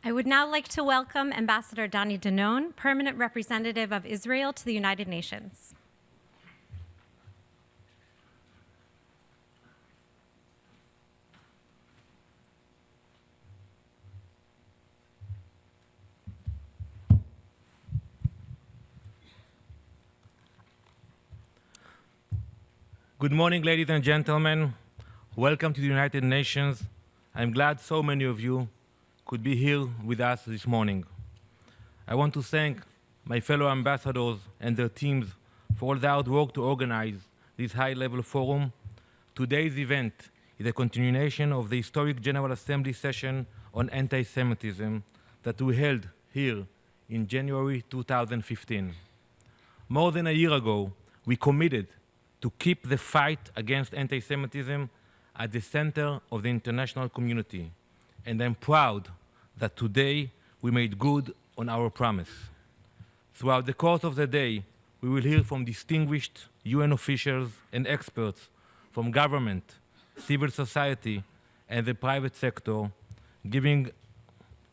I would now like to welcome Ambassador Dani Danon, Permanent Representative of Israel to the United Nations. Good morning, ladies and gentlemen. Welcome to the United Nations. I'm glad so many of you could be here with us this morning. I want to thank my fellow ambassadors and their teams for all the hard work to organize this high-level forum. Today's event is a continuation of the historic General Assembly session on anti-Semitism that we held here in January 2015. More than a year ago, we committed to keep the fight against anti-Semitism at the center of the international community, and I'm proud that today we made good on our promise. Throughout the course of the day, we will hear from distinguished UN officials and experts from government, civil society, and the private sector, giving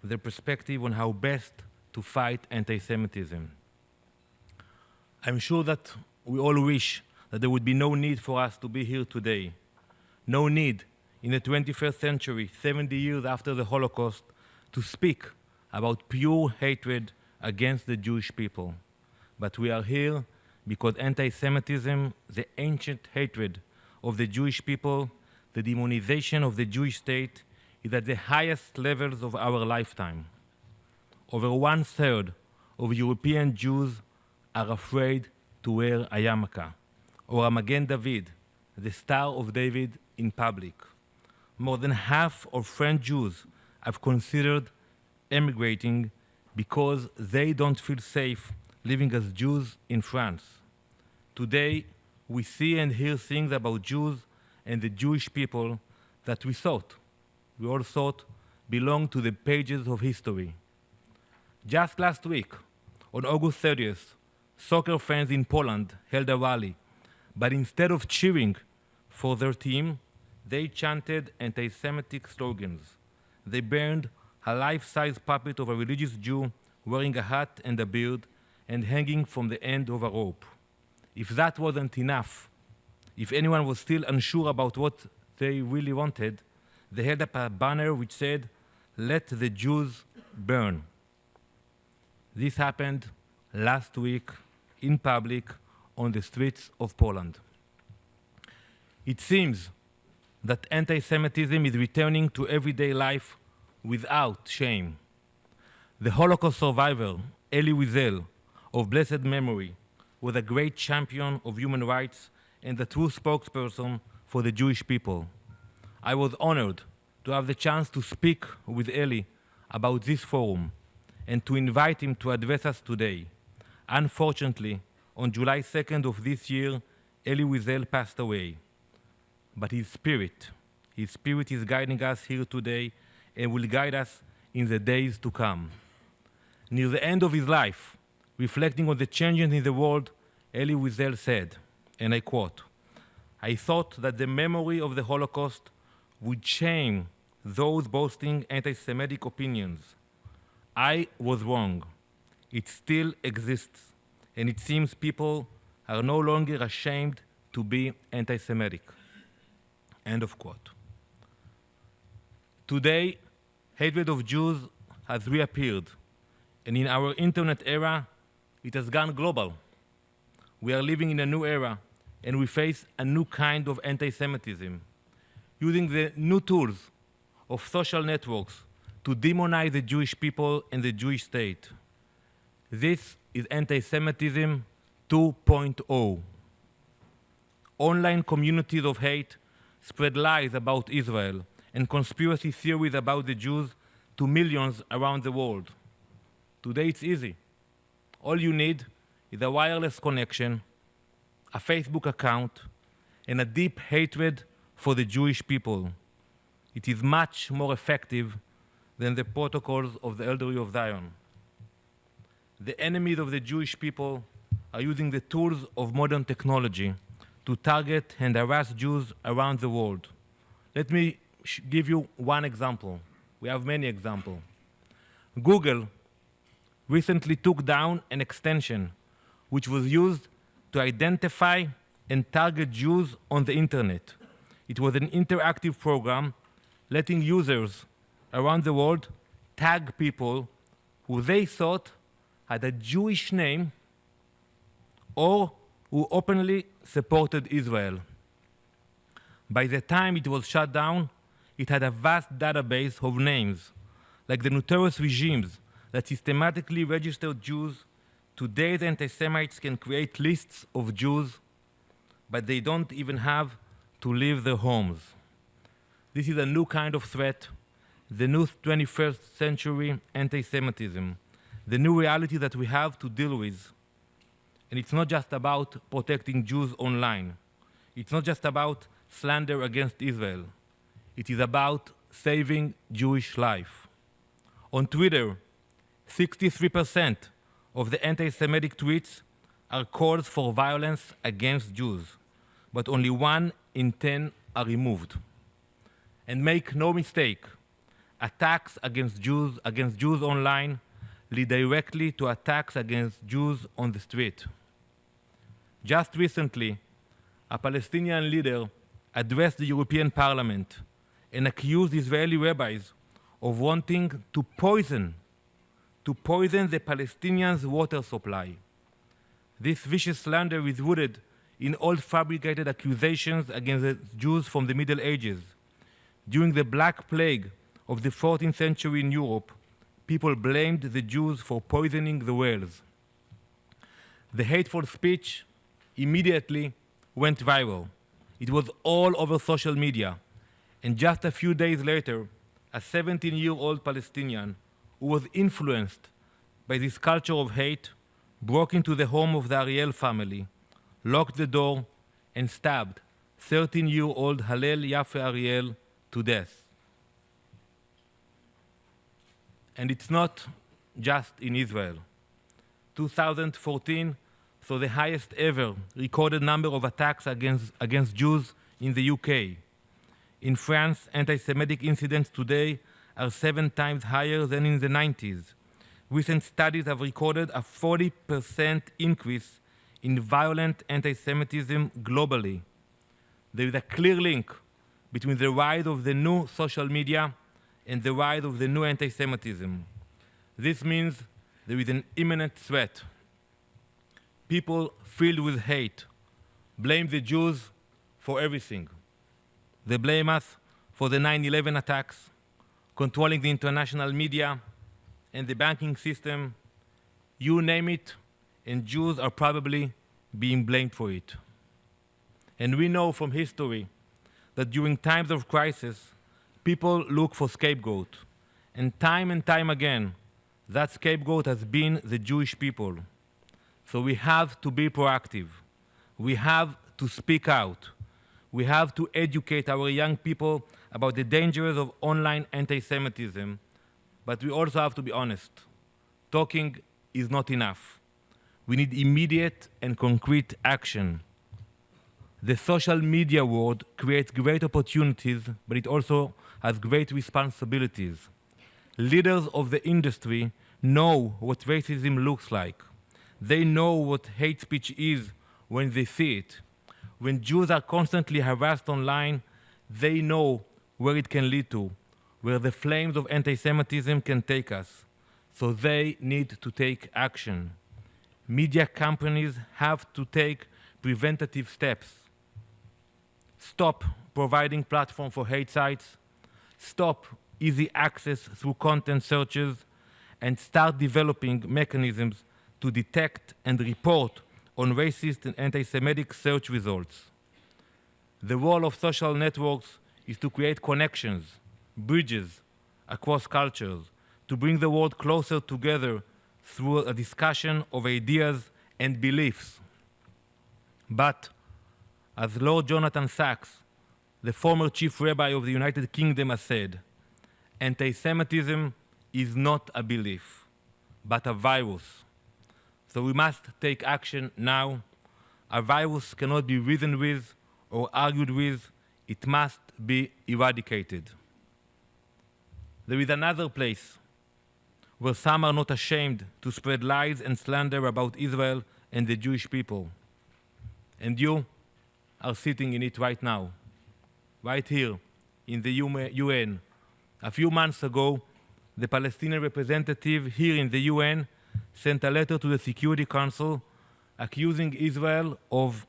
their perspective on how best to fight anti-Semitism. I'm sure that we all wish that there would be no need for us to be here today. No need in the 21st century, 70 years after the Holocaust, to speak about pure hatred against the Jewish people. But we are here because anti-Semitism, the ancient hatred of the Jewish people, the demonization of the Jewish state, is at the highest levels of our lifetime. Over 1/3 of European Jews are afraid to wear a yarmulke or a Magen David, the Star of David, in public. More than half of French Jews have considered emigrating because they don't feel safe living as Jews in France. Today, we see and hear things about Jews and the Jewish people that we all thought belonged to the pages of history. Just last week, on August 30th, soccer fans in Poland held a rally, but instead of cheering for their team, they chanted anti-Semitic slogans. They burned a life-size puppet of a religious Jew wearing a hat and a beard and hanging from the end of a rope. If that wasn't enough, if anyone was still unsure about what they really wanted, they held up a banner which said, "Let the Jews burn." This happened last week in public on the streets of Poland. It seems that anti-Semitism is returning to everyday life without shame. The Holocaust survivor, Elie Wiesel, of blessed memory, was a great champion of human rights and the true spokesperson for the Jewish people. I was honored to have the chance to speak with Elie about this forum and to invite him to address us today. Unfortunately, on July 2nd of this year, Elie Wiesel passed away. But his spirit is guiding us here today and will guide us in the days to come. Near the end of his life, reflecting on the changes in the world, Elie Wiesel said, and I quote, "I thought that the memory of the Holocaust would shame those boasting anti-Semitic opinions. I was wrong. It still exists, and it seems people are no longer ashamed to be anti-Semitic." End of quote. Today, hatred of Jews has reappeared, and in our internet era, it has gone global. We are living in a new era, and we face a new kind of anti-Semitism, using the new tools of social networks to demonize the Jewish people and the Jewish state. This is anti-Semitism 2.0. Online communities of hate spread lies about Israel and conspiracy theories about the Jews to millions around the world. Today it's easy. All you need is a wireless connection, a Facebook account, and a deep hatred for the Jewish people. It is much more effective than the protocols of the elderly of Zion. The enemies of the Jewish people are using the tools of modern technology to target and harass Jews around the world. Let me give you one example. We have many examples. Google recently took down an extension which was used to identify and target Jews on the internet. It was an interactive program letting users around the world tag people who they thought had a Jewish name or who openly supported Israel. By the time it was shut down, it had a vast database of names, like the notorious regimes that systematically registered Jews. Today's anti-Semites can create lists of Jews, but they don't even have to leave their homes. This is a new kind of threat, the new 21st century anti-Semitism, the new reality that we have to deal with. And it's not just about protecting Jews online. It's not just about slander against Israel. It is about saving Jewish life. On Twitter, 63% of the anti-Semitic tweets are calls for violence against Jews, but only 1 in 10 are removed. And make no mistake, attacks against Jews online lead directly to attacks against Jews on the street. Just recently, a Palestinian leader addressed the European Parliament and accused Israeli rabbis of wanting to poison the Palestinians' water supply. This vicious slander is rooted in old fabricated accusations against the Jews from the Middle Ages. During the Black Plague of the 14th century in Europe, people blamed the Jews for poisoning the wells. The hateful speech immediately went viral. It was all over social media. And just a few days later, a 17-year-old Palestinian who was influenced by this culture of hate broke into the home of the Ariel family, locked the door, and stabbed 13-year-old Hallel Yafe Ariel to death. And it's not just in Israel. 2014 saw the highest ever recorded number of attacks against Jews in the UK. In France, anti-Semitic incidents today are 7 times higher than in the 90s. Recent studies have recorded a 40% increase in violent anti-Semitism globally. There is a clear link between the rise of the new social media and the rise of the new anti-Semitism. This means there is an imminent threat. People filled with hate blame the Jews for everything. They blame us for the 9/11 attacks, controlling the international media and the banking system. You name it, and Jews are probably being blamed for it. And we know from history that during times of crisis, people look for scapegoat. And time again, that scapegoat has been the Jewish people. So we have to be proactive. We have to speak out. We have to educate our young people about the dangers of online anti-Semitism. But we also have to be honest. Talking is not enough. We need immediate and concrete action. The social media world creates great opportunities, but it also has great responsibilities. Leaders of the industry know what racism looks like. They know what hate speech is when they see it. When Jews are constantly harassed online, they know where it can lead to, where the flames of anti-Semitism can take us. So they need to take action. Media companies have to take preventative steps. Stop providing platform for hate sites. Stop easy access through content searches, and start developing mechanisms to detect and report on racist and anti-Semitic search results. The role of social networks is to create connections, bridges across cultures, to bring the world closer together through a discussion of ideas and beliefs. But, as Lord Jonathan Sacks, the former chief rabbi of the United Kingdom, has said, anti-Semitism is not a belief, but a virus. So we must take action now. A virus cannot be reasoned with or argued with. It must be eradicated. There is another place where some are not ashamed to spread lies and slander about Israel and the Jewish people. And you are sitting in it right now, right here in the UN. A few months ago, the Palestinian representative here in the UN sent a letter to the Security Council accusing Israel of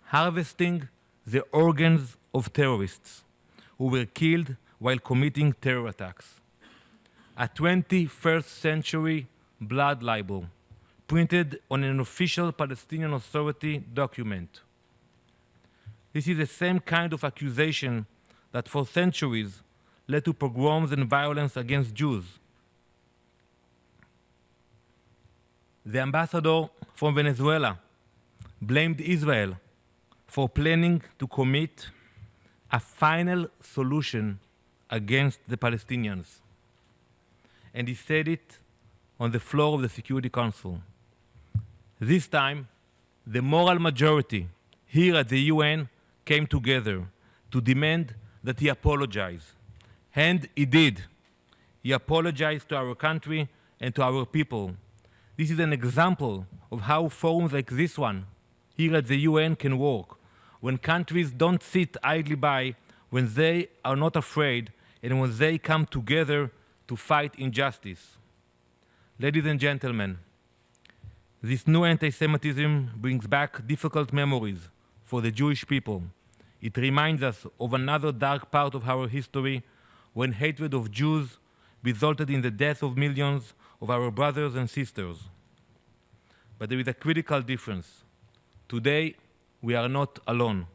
harvesting the organs of terrorists who were killed while committing terror attacks. A 21st century blood libel printed on an official Palestinian Authority document. This is the same kind of accusation that for centuries led to pogroms and violence against Jews. The ambassador from Venezuela blamed Israel for planning to commit a final solution against the Palestinians. And he said it on the floor of the Security Council. This time, the moral majority here at the UN came together to demand that he apologize. And he did. He apologized to our country and to our people. This is an example of how forums like this one here at the UN can work, when countries don't sit idly by, when they are not afraid, and when they come together to fight injustice. Ladies and gentlemen, this new anti-Semitism brings back difficult memories for the Jewish people. It reminds us of another dark part of our history when hatred of Jews resulted in the death of millions of our brothers and sisters. But there is a critical difference. Today, we are not alone.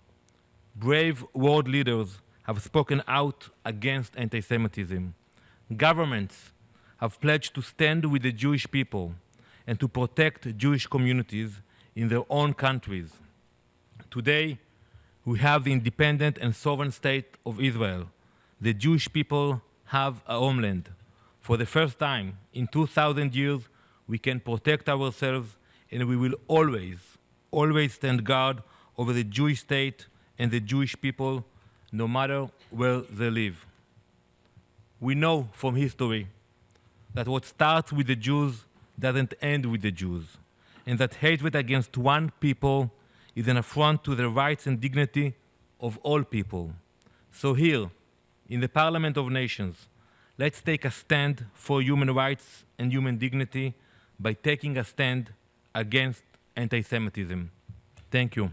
Brave world leaders have spoken out against anti-Semitism. Governments have pledged to stand with the Jewish people and to protect Jewish communities in their own countries. Today, we have the independent and sovereign state of Israel. The Jewish people have a homeland. For the first time in 2,000 years, we can protect ourselves, and we will always stand guard over the Jewish state and the Jewish people, no matter where they live. We know from history that what starts with the Jews doesn't end with the Jews, and that hatred against one people is an affront to the rights and dignity of all people. So here, in the Parliament of Nations, let's take a stand for human rights and human dignity by taking a stand against anti-Semitism. Thank you.